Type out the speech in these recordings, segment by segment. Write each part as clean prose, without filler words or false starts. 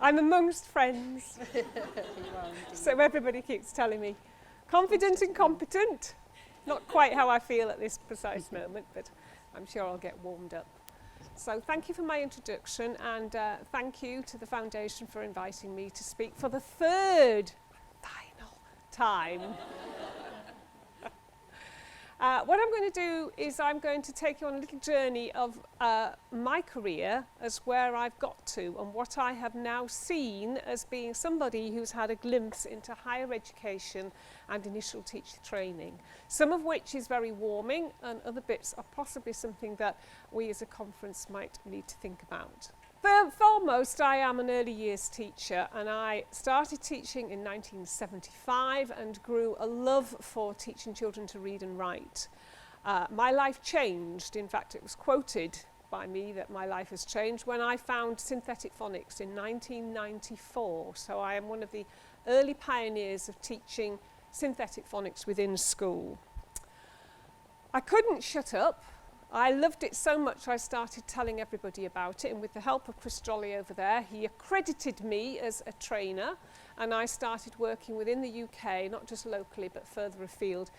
I'm amongst friends. You are indeed. So everybody keeps telling me, confident and competent. Not quite how I feel at this precise moment, but I'm sure I'll get warmed up. So thank you for my introduction, and thank you to the Foundation for inviting me to speak for the third final time. What I'm going to do is I'm going to take you on a little journey of my career as where I've got to and what I have now seen as being somebody who's had a glimpse into higher education and initial teacher training, some of which is very warming and other bits are possibly something that we as a conference might need to think about. Foremost, I am an early years teacher, and I started teaching in 1975 and grew a love for teaching children to read and write. My life changed. In fact, it was quoted by me that my life has changed when I found Synthetic Phonics in 1994. So I am one of the early pioneers of teaching synthetic phonics within school. I couldn't shut up. I loved it so much I started telling everybody about it, and with the help of Chris Jolly over there, he accredited me as a trainer, and I started working within the UK, not just locally but further afield,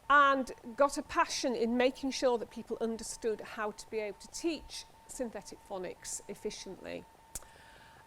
and got a passion in making sure that people understood how to be able to teach synthetic phonics efficiently.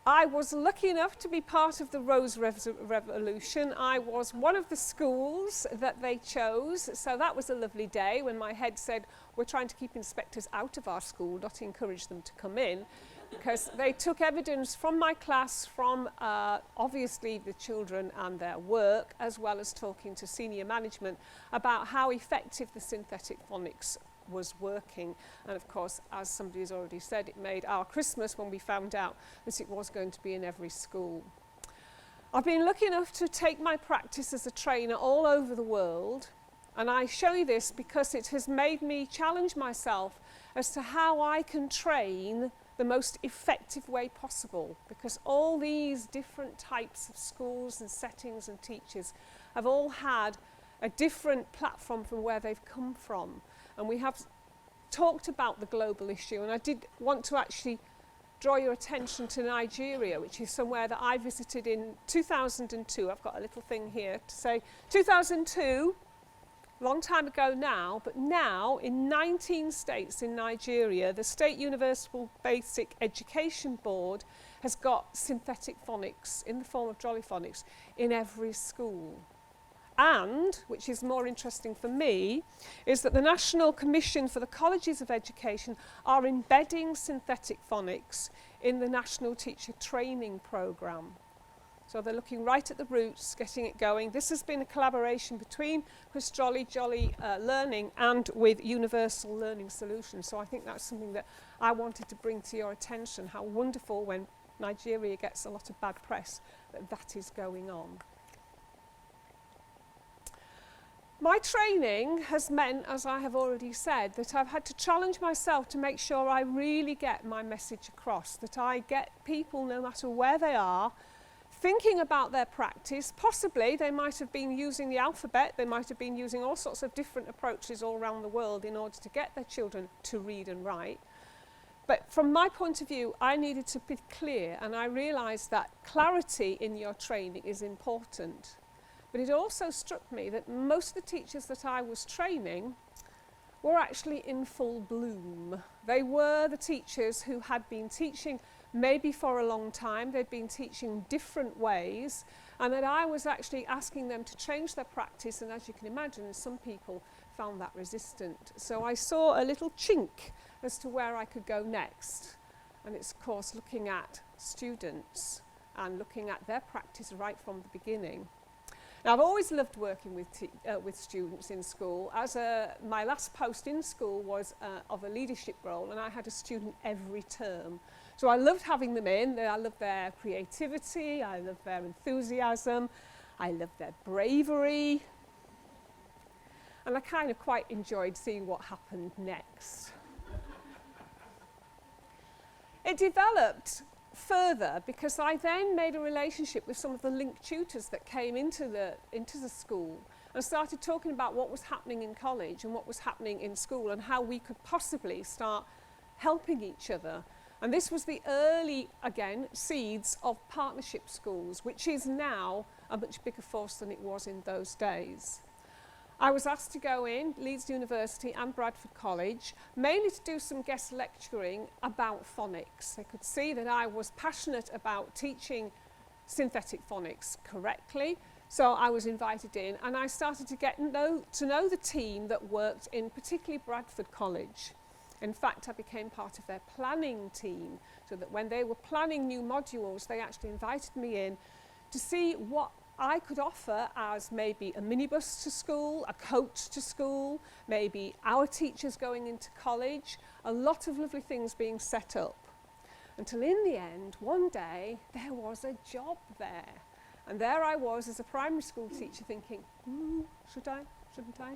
I was lucky enough to be part of the Rose Revolution. I was one of the schools that they chose, so that was a lovely day when my head said, we're trying to keep inspectors out of our school, not encourage them to come in, because they took evidence from my class, from obviously the children and their work, as well as talking to senior management about how effective the synthetic phonics was working. And of course, as somebody has already said, it made our Christmas when we found out that it was going to be in every school. I've been lucky enough to take my practice as a trainer all over the world, and I show you this because it has made me challenge myself as to how I can train the most effective way possible, because all these different types of schools and settings and teachers have all had a different platform from where they've come from. And we have talked about the global issue, and I did want to actually draw your attention to Nigeria, which is somewhere that I visited in 2002. I've got a little thing here to say 2002, long time ago now, but now in 19 states in Nigeria, the State Universal Basic Education Board has got synthetic phonics in the form of Jolly Phonics in every school. And, which is more interesting for me, is that the National Commission for the Colleges of Education are embedding synthetic phonics in the National Teacher Training Programme. So they're looking right at the roots, getting it going. This has been a collaboration between Chris Jolly Learning and with Universal Learning Solutions. So I think that's something that I wanted to bring to your attention, how wonderful when Nigeria gets a lot of bad press that is going on. My training has meant, as I have already said, that I've had to challenge myself to make sure I really get my message across, that I get people, no matter where they are, thinking about their practice. Possibly they might have been using the alphabet, they might have been using all sorts of different approaches all around the world in order to get their children to read and write. But from my point of view, I needed to be clear, and I realised that clarity in your training is important. But it also struck me that most of the teachers that I was training were actually in full bloom. They were the teachers who had been teaching maybe for a long time, they'd been teaching different ways, and that I was actually asking them to change their practice, and as you can imagine, some people found that resistant. So I saw a little chink as to where I could go next, and it's of course looking at students and looking at their practice right from the beginning. Now, I've always loved working with students in school. My last post in school was of a leadership role, and I had a student every term. So I loved having them in. I loved their creativity, I loved their enthusiasm, I loved their bravery, and I kind of quite enjoyed seeing what happened next. It developed further because I then made a relationship with some of the link tutors that came into the school and started talking about what was happening in college and what was happening in school and how we could possibly start helping each other. And this was the early, again, seeds of partnership schools, which is now a much bigger force than it was in those days. I was asked to go in, Leeds University and Bradford College, mainly to do some guest lecturing about phonics. They could see that I was passionate about teaching synthetic phonics correctly, so I was invited in, and I started to get to know the team that worked in particularly Bradford College. In fact, I became part of their planning team, so that when they were planning new modules, they actually invited me in to see what I could offer as maybe a minibus to school, a coach to school, maybe our teachers going into college, a lot of lovely things being set up. Until in the end, one day, there was a job there. And there I was as a primary school teacher thinking, should I, shouldn't I?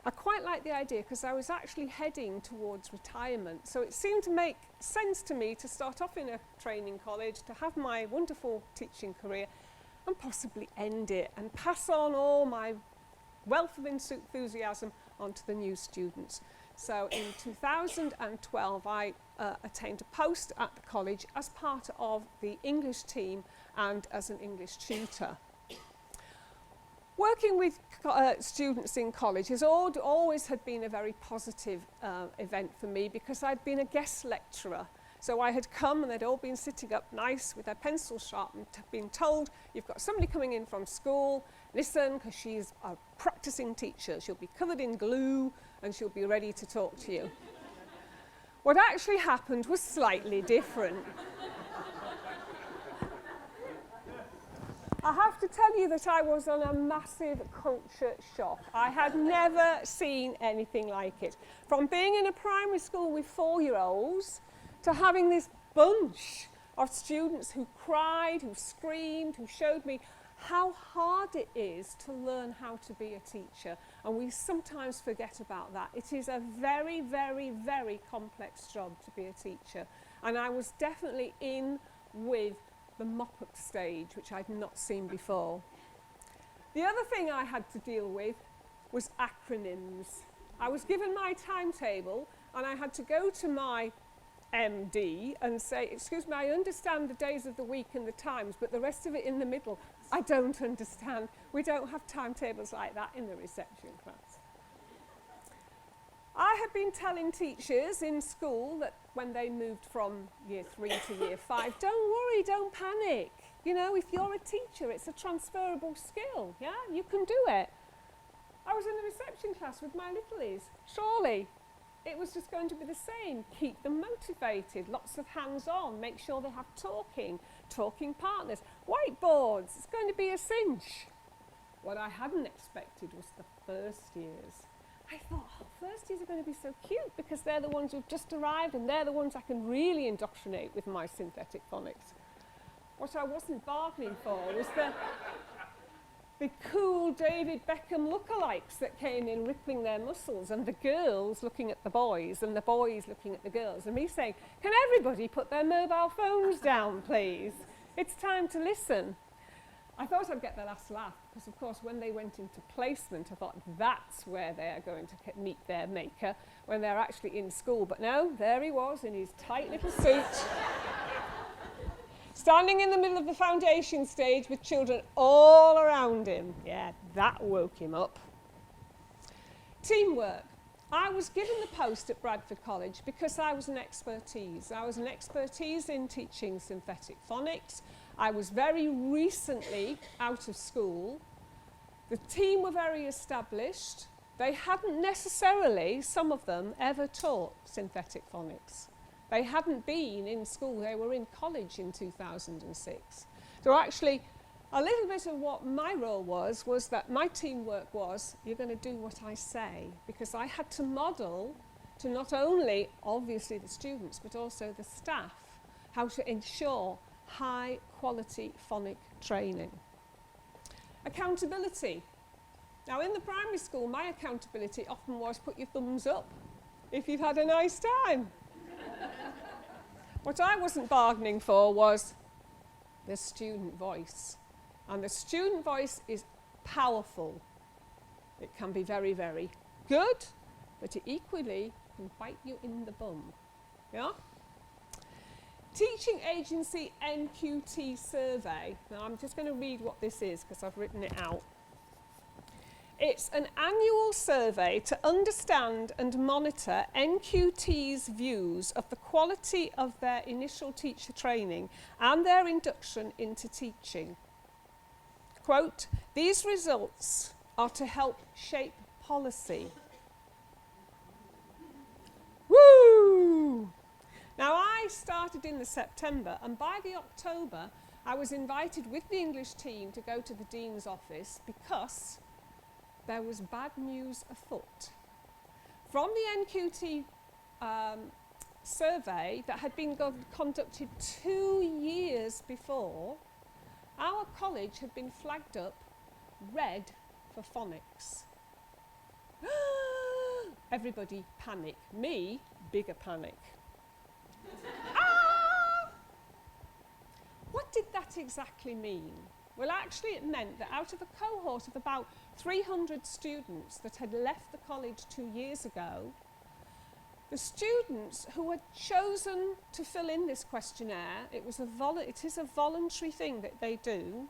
I quite liked the idea because I was actually heading towards retirement. So it seemed to make sense to me to start off in a training college, to have my wonderful teaching career and possibly end it and pass on all my wealth of enthusiasm onto the new students. So in 2012, I attained a post at the college as part of the English team and as an English tutor. Working with students in college has always had been a very positive event for me because I'd been a guest lecturer. So I had come and they'd all been sitting up nice with their pencils sharpened, been told, you've got somebody coming in from school, listen, because she's a practicing teacher. She'll be covered in glue and she'll be ready to talk to you. What actually happened was slightly different. I have to tell you that I was on a massive culture shock. I had never seen anything like it. From being in a primary school with 4-year-olds to having this bunch of students who cried, who screamed, who showed me how hard it is to learn how to be a teacher. And we sometimes forget about that. It is a very, very, very complex job to be a teacher. And I was definitely in with the mop-up stage, which I'd not seen before. The other thing I had to deal with was acronyms. I was given my timetable and I had to go to my MD and say, excuse me, I understand the days of the week and the times, but the rest of it in the middle, I don't understand. We don't have timetables like that in the reception class. I had been telling teachers in school that when they moved from year 3 to year 5, don't worry, don't panic. You know, if you're a teacher, it's a transferable skill, yeah? You can do it. I was in the reception class with my littlies. Surely it was just going to be the same. Keep them motivated, lots of hands-on, make sure they have talking partners, whiteboards, it's going to be a cinch. What I hadn't expected was the first years. I thought, first years are going to be so cute because they're the ones who've just arrived and they're the ones I can really indoctrinate with my synthetic phonics. What I wasn't bargaining for was the cool David Beckham lookalikes that came in rippling their muscles and the girls looking at the boys and the boys looking at the girls and me saying, can everybody put their mobile phones down, please? It's time to listen. I thought I'd get the last laugh because, of course, when they went into placement, I thought that's where they're going to meet their maker, when they're actually in school. But no, there he was in his tight little suit, standing in the middle of the foundation stage with children all around him. Yeah, that woke him up. Teamwork. I was given the post at Bradford College because I was an expertise. I was an expertise in teaching synthetic phonics. I was very recently out of school. The team were very established. They hadn't necessarily, some of them, ever taught synthetic phonics. They hadn't been in school, they were in college in 2006. So actually, a little bit of what my role was that my teamwork was, you're going to do what I say, because I had to model to not only, obviously, the students, but also the staff, how to ensure high quality phonic training. Accountability. Now in the primary school, my accountability often was put your thumbs up if you've had a nice time. What I wasn't bargaining for was the student voice. And the student voice is powerful. It can be very, very good, but it equally can bite you in the bum. Yeah? Teaching Agency NQT survey. Now I'm just going to read what this is because I've written it out. It's an annual survey to understand and monitor NQT's views of the quality of their initial teacher training and their induction into teaching. Quote, these results are to help shape policy. Woo! Now I started in the September, and by the October I was invited with the English team to go to the Dean's office because there was bad news afoot. From the NQT survey that had been conducted 2 years before, our college had been flagged up red for phonics. Everybody panic. Me, bigger panic. What did that exactly mean? Well, actually it meant that out of a cohort of about 300 students that had left the college 2 years ago, the students who had chosen to fill in this questionnaire, it is a voluntary thing that they do,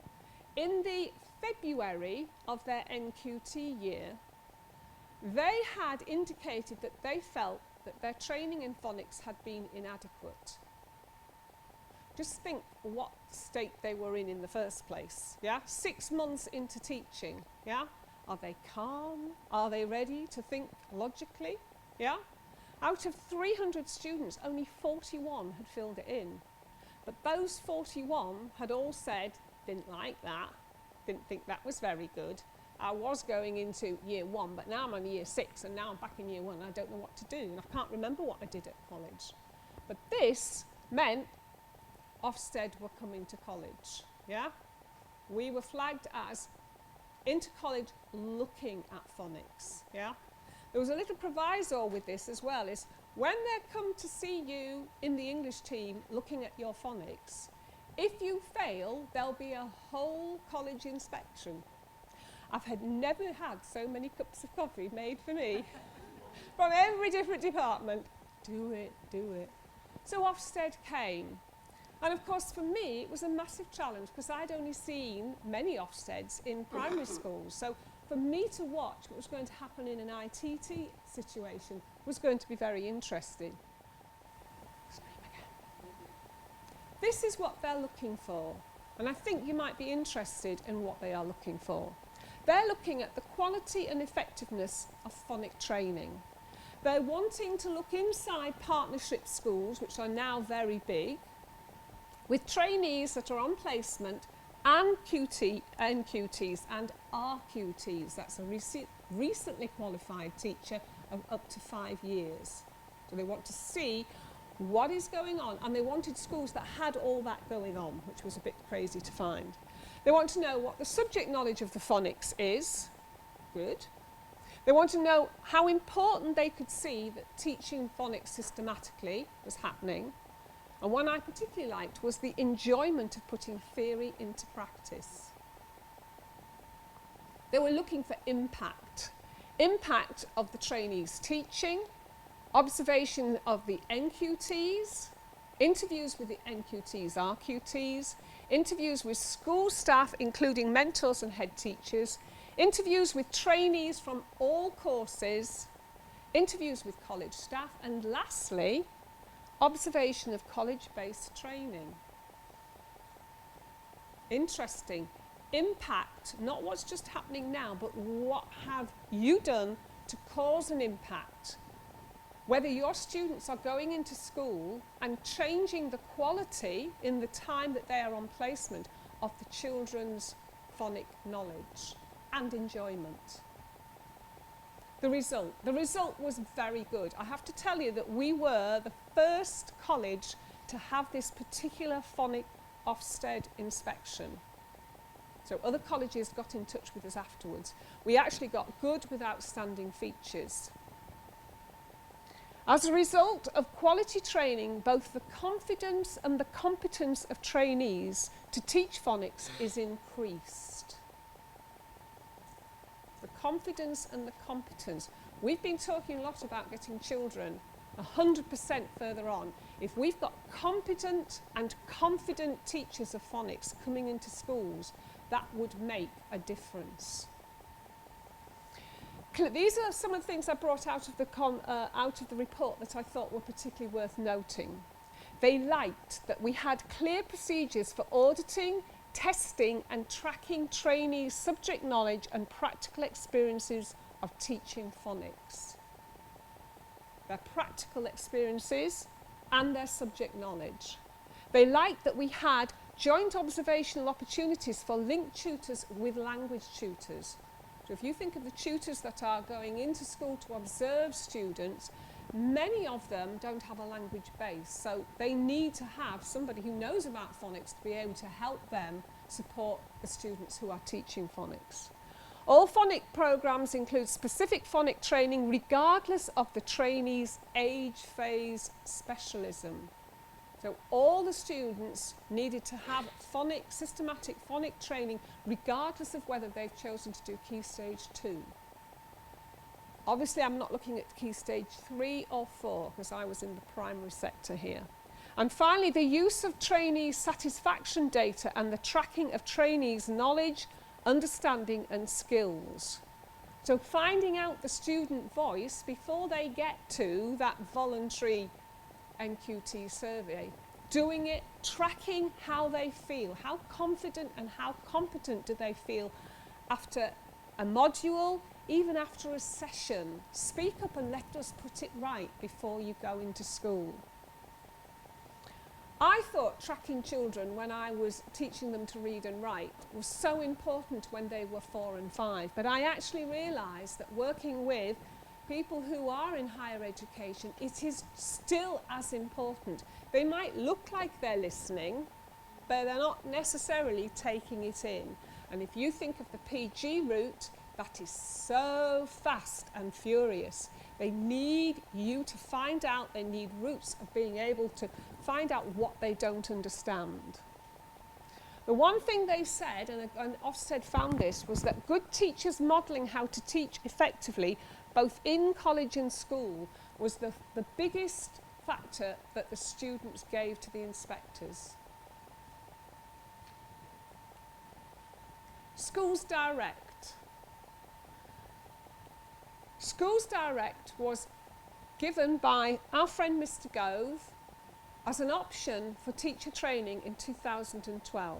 in the February of their NQT year, they had indicated that they felt that their training in phonics had been inadequate. Just think what state they were in the first place, yeah? 6 months into teaching, yeah? Are they calm? Are they ready to think logically, yeah? Out of 300 students, only 41 had filled it in. But those 41 had all said, didn't like that, didn't think that was very good. I was going into year 1, but now I'm in year 6, and now I'm back in year 1, and I don't know what to do, and I can't remember what I did at college. But this meant Ofsted were coming to college, yeah? We were flagged as into college looking at phonics, yeah? There was a little proviso with this as well, is when they come to see you in the English team looking at your phonics, if you fail, there'll be a whole college inspection. I've never had so many cups of coffee made for me from every different department. Do it, do it. So Ofsted came. And of course for me it was a massive challenge because I'd only seen many Ofsteds in primary schools. So for me to watch what was going to happen in an ITT situation was going to be very interesting. This is what they're looking for, and I think you might be interested in what they are looking for. They're looking at the quality and effectiveness of phonic training. They're wanting to look inside partnership schools, which are now very big, with trainees that are on placement and NQTs and RQTs. That's a recently qualified teacher of up to 5 years. So they want to see what is going on, and they wanted schools that had all that going on, which was a bit crazy to find. They want to know what the subject knowledge of the phonics is. Good. They want to know how important they could see that teaching phonics systematically was happening. And one I particularly liked was the enjoyment of putting theory into practice. They were looking for impact. Impact of the trainees' teaching, observation of the NQTs, interviews with the NQTs, RQTs, interviews with school staff, including mentors and head teachers, interviews with trainees from all courses, interviews with college staff, and lastly, observation of college-based training. Interesting. Impact, not what's just happening now, but what have you done to cause an impact? Whether your students are going into school and changing the quality in the time that they are on placement of the children's phonic knowledge and enjoyment. The result was very good. I have to tell you that we were the first college to have this particular phonic Ofsted inspection. So other colleges got in touch with us afterwards. We actually got good with outstanding features. As a result of quality training, both the confidence and the competence of trainees to teach phonics is increased. The confidence and the competence. We've been talking a lot about getting children 100% further on. If we've got competent and confident teachers of phonics coming into schools, that would make a difference. These are some of the things I brought out of the report that I thought were particularly worth noting. They liked that we had clear procedures for auditing, testing and tracking trainees' subject knowledge and practical experiences of teaching phonics. Their practical experiences and their subject knowledge. They liked that we had joint observational opportunities for linked tutors with language tutors. So if you think of the tutors that are going into school to observe students, many of them don't have a language base, so they need to have somebody who knows about phonics to be able to help them support the students who are teaching phonics. All phonic programs include specific phonic training regardless of the trainee's age, phase, specialism. So all the students needed to have systematic phonic training regardless of whether they've chosen to do Key Stage 2. Obviously I'm not looking at Key Stage 3 or 4 because I was in the primary sector here. And finally, the use of trainee satisfaction data and the tracking of trainees' knowledge, understanding and skills. So finding out the student voice before they get to that voluntary NQT survey, doing it, tracking how they feel, how confident and how competent do they feel after a module, even after a session. Speak up and let us put it right before you go into school. I thought tracking children when I was teaching them to read and write was so important when they were 4 and 5, but I actually realised that working with people who are in higher education, it is still as important. They might look like they're listening, but they're not necessarily taking it in. And if you think of the PG route, that is so fast and furious. They need you to find out, they need routes of being able to find out what they don't understand. The one thing they said, and Ofsted found this, was that good teachers modelling how to teach effectively, both in college and school, was the biggest factor that the students gave to the inspectors. Schools Direct. Schools Direct was given by our friend Mr. Gove as an option for teacher training in 2012.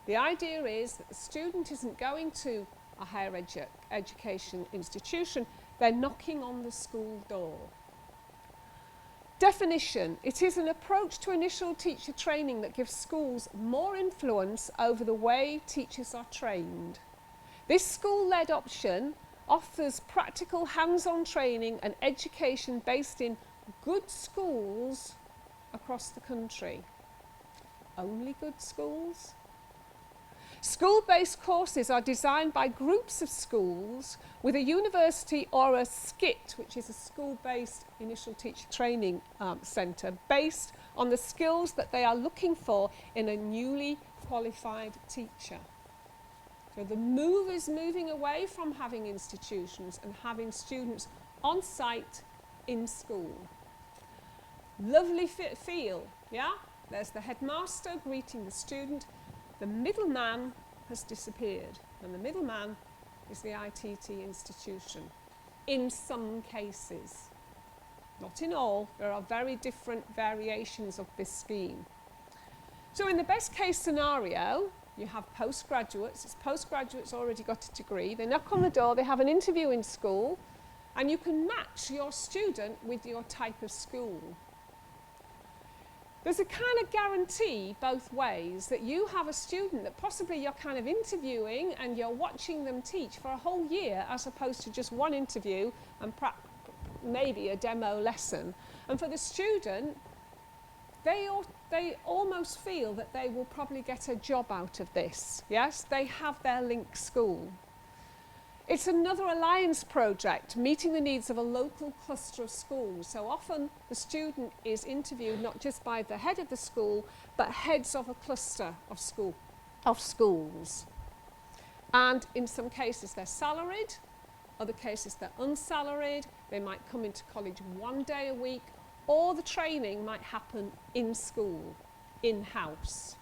The idea is that the student isn't going to a higher education institution, they're knocking on the school door. Definition: it is an approach to initial teacher training that gives schools more influence over the way teachers are trained. This school-led option offers practical hands-on training and education based in good schools across the country. Only good schools? School-based courses are designed by groups of schools with a university or a SCIT, which is a school-based initial teacher training centre, based on the skills that they are looking for in a newly qualified teacher. So the move is moving away from having institutions and having students on site in school. Lovely feel, yeah? There's the headmaster greeting the student. The middleman has disappeared, and the middleman is the ITT institution, in some cases. Not in all, there are very different variations of this scheme. So in the best case scenario, you have postgraduates. It's postgraduates already got a degree. They knock on the door, they have an interview in school, and you can match your student with your type of school. There's a kind of guarantee both ways that you have a student that possibly you're kind of interviewing and you're watching them teach for a whole year as opposed to just one interview and maybe a demo lesson. And for the student, they almost feel that they will probably get a job out of this. Yes, they have their link school. It's another alliance project, meeting the needs of a local cluster of schools. So often the student is interviewed not just by the head of the school, but heads of a cluster of schools. And in some cases they're salaried, Other cases they're unsalaried, they might come into college 1 day a week, or the training might happen in school, in-house.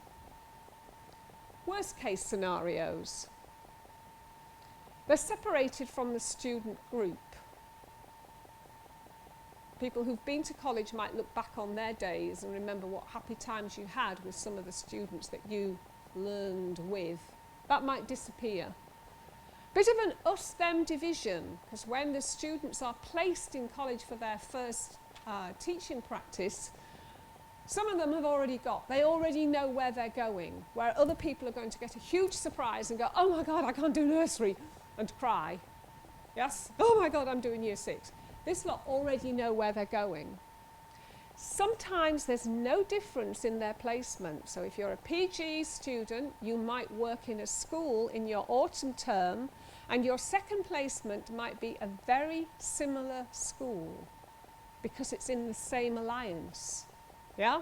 Worst case scenarios. They're separated from the student group. People who've been to college might look back on their days and remember what happy times you had with some of the students that you learned with. That might disappear. Bit of an us-them division, because when the students are placed in college for their first teaching practice, some of them they already know where they're going, where other people are going to get a huge surprise and go, oh my God, I can't do nursery, and cry. Yes? Oh my God, I'm doing year 6. This lot already know where they're going. Sometimes there's no difference in their placement. So if you're a PG student, you might work in a school in your autumn term, and your second placement might be a very similar school because it's in the same alliance. Yeah?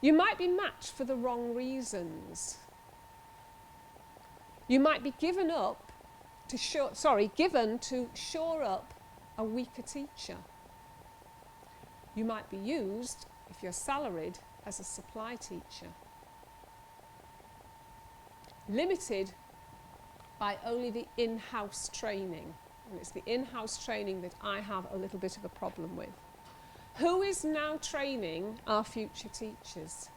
You might be matched for the wrong reasons. You might be given to shore up a weaker teacher. You might be used, if you're salaried, as a supply teacher. Limited by only the in-house training. And it's the in-house training that I have a little bit of a problem with. Who is now training our future teachers?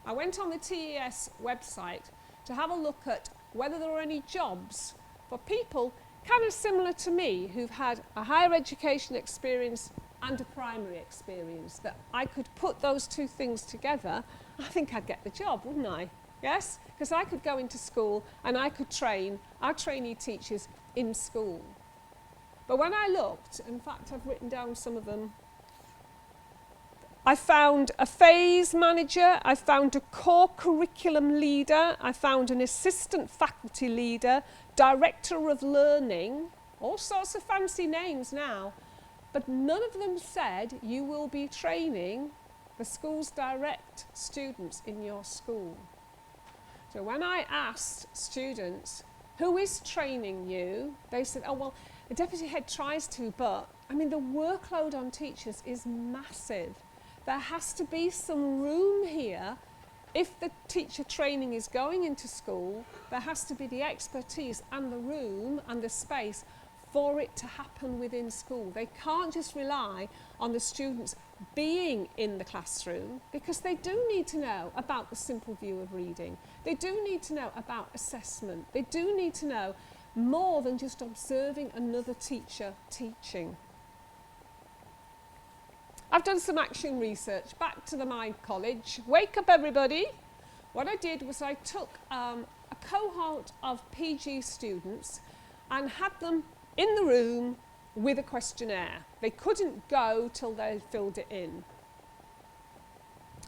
I went on the TES website to have a look at whether there were any jobs for people kind of similar to me who've had a higher education experience and a primary experience, that I could put those two things together. I think I'd get the job, wouldn't I? Yes? Because I could go into school and I could train our trainee teachers in school. But when I looked, in fact I've written down some of them, I found a phase manager, I found a core curriculum leader, I found an assistant faculty leader, director of learning, all sorts of fancy names now, but none of them said you will be training the school's direct students in your school. So when I asked students, who is training you? They said, oh, well, the deputy head tries to, but I mean, the workload on teachers is massive. There has to be some room here. If the teacher training is going into school, there has to be the expertise and the room and the space for it to happen within school. They can't just rely on the students being in the classroom, because they do need to know about the simple view of reading. They do need to know about assessment. They do need to know more than just observing another teacher teaching. I've done some action research. Back to my college. Wake up, everybody. What I did was I took a cohort of PG students and had them in the room with a questionnaire. They couldn't go till they filled it in.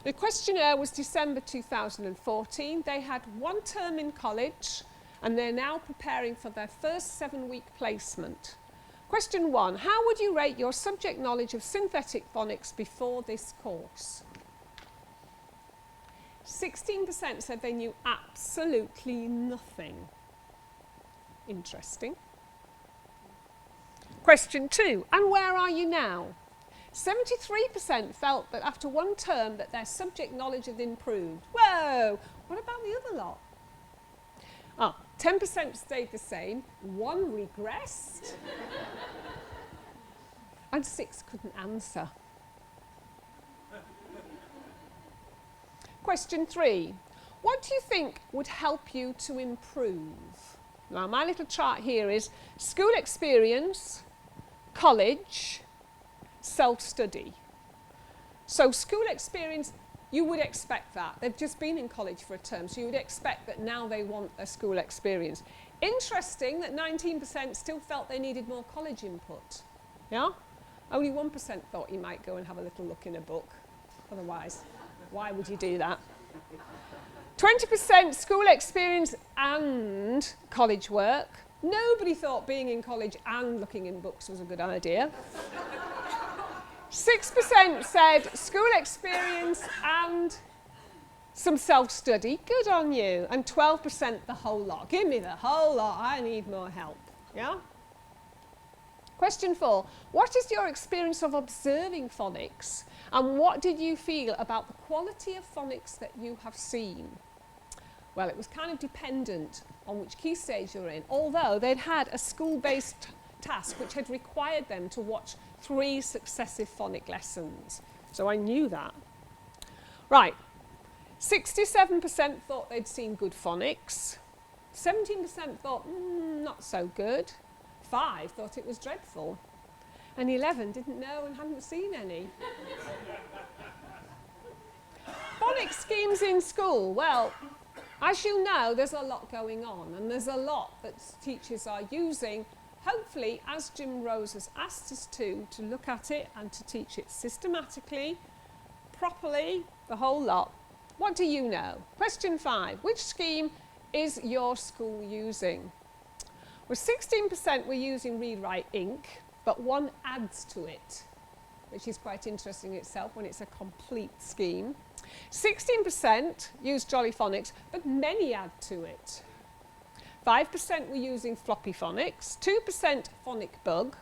The questionnaire was December 2014. They had 1 term in college and they're now preparing for their first 7-week placement. Question 1, how would you rate your subject knowledge of synthetic phonics before this course? 16% said they knew absolutely nothing. Interesting. Question 2, and where are you now? 73% felt that after 1 term that their subject knowledge had improved. Whoa, what about the other lot? 10% stayed the same, 1 regressed, and 6 couldn't answer. Question 3, what do you think would help you to improve? Now, my little chart here is school experience, college, self-study. So school experience, you would expect that. They've just been in college for a term, so you would expect that now they want a school experience. Interesting that 19% still felt they needed more college input. Yeah? Only 1% thought you might go and have a little look in a book. Otherwise, why would you do that? 20% school experience and college work. Nobody thought being in college and looking in books was a good idea. 6% said school experience and Some self-study, good on you. And 12% the whole lot. Give me the whole lot, I need more help. Yeah? Question 4. What is your experience of observing phonics? And what did you feel about the quality of phonics that you have seen? Well, it was kind of dependent on which key stage you're in, although they'd had a school-based task which had required them to watch 3 successive phonic lessons. So I knew that. Right. 67% thought they'd seen good phonics. 17% thought, not so good. 5 thought it was dreadful. And 11 didn't know and hadn't seen any. Phonics schemes in school. Well, as you know, there's a lot going on, and there's a lot that teachers are using, hopefully, as Jim Rose has asked us to look at it and to teach it systematically, properly, the whole lot. What do you know? Question 5. Which scheme is your school using? Well, 16% were using Read Write Inc, but 1 adds to it, which is quite interesting in itself when it's a complete scheme. 16% used Jolly Phonics, but many add to it. 5% were using Floppy Phonics, 2% Phonic Bug,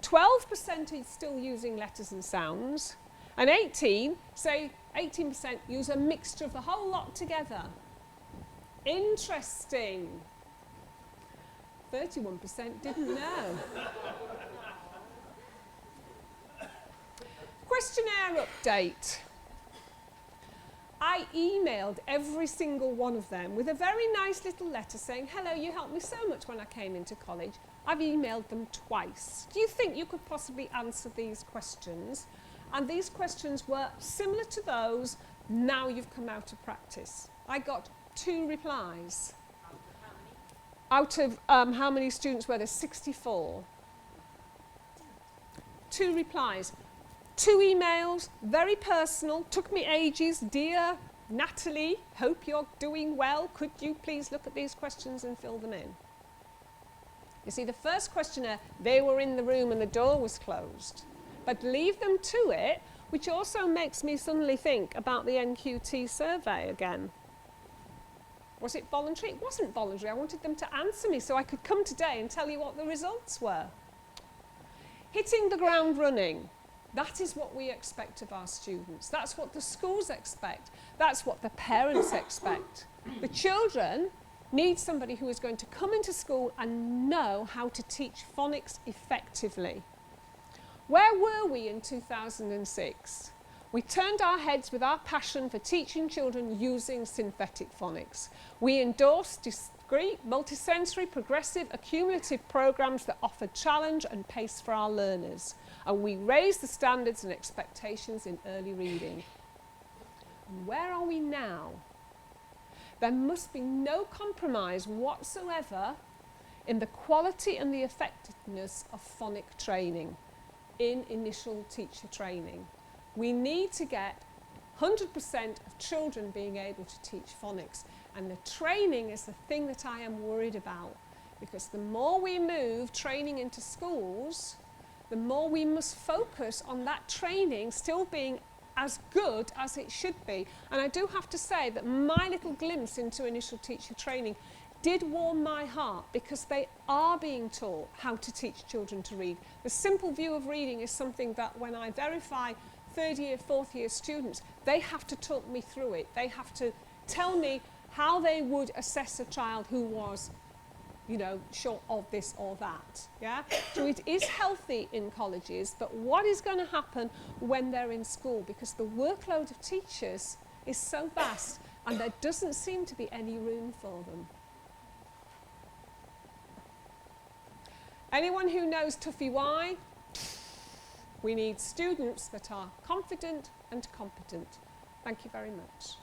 12% is still using letters and sounds, and 18% use a mixture of the whole lot together. Interesting. 31% didn't know. Questionnaire update. I emailed every single one of them with a very nice little letter saying, hello, you helped me so much when I came into college. I've emailed them twice. Do you think you could possibly answer these questions? And these questions were similar to those now you've come out of practice. I got 2 replies. Out of how many students were there? 64. 2 replies. 2 emails, very personal, took me ages. Dear Natalie, hope you're doing well. Could you please look at these questions and fill them in? You see, the first questionnaire, they were in the room and the door was closed. But leave them to it, which also makes me suddenly think about the NQT survey again. Was it voluntary? It wasn't voluntary. I wanted them to answer me so I could come today and tell you what the results were. Hitting the ground running. That is what we expect of our students. That's what the schools expect. That's what the parents expect. The children need somebody who is going to come into school and know how to teach phonics effectively. Where were we in 2006? We turned our heads with our passion for teaching children using synthetic phonics. We endorsed discrete, multisensory, progressive, accumulative programs that offer challenge and pace for our learners. And we raised the standards and expectations in early reading. And where are we now? There must be no compromise whatsoever in the quality and the effectiveness of phonic training in initial teacher training. We need to get 100% of children being able to teach phonics, and the training is the thing that I am worried about, because the more we move training into schools, the more we must focus on that training still being as good as it should be. And I do have to say that my little glimpse into initial teacher training did warm my heart, because they are being taught how to teach children to read. The simple view of reading is something that when I verify 3rd year, 4th year students, they have to talk me through it. They have to tell me how they would assess a child who was, you know, short of this or that. Yeah? So it is healthy in colleges, but what is going to happen when they're in school? Because the workload of teachers is so vast and there doesn't seem to be any room for them. Anyone who knows Tuffy Y? We need students that are confident and competent. Thank you very much.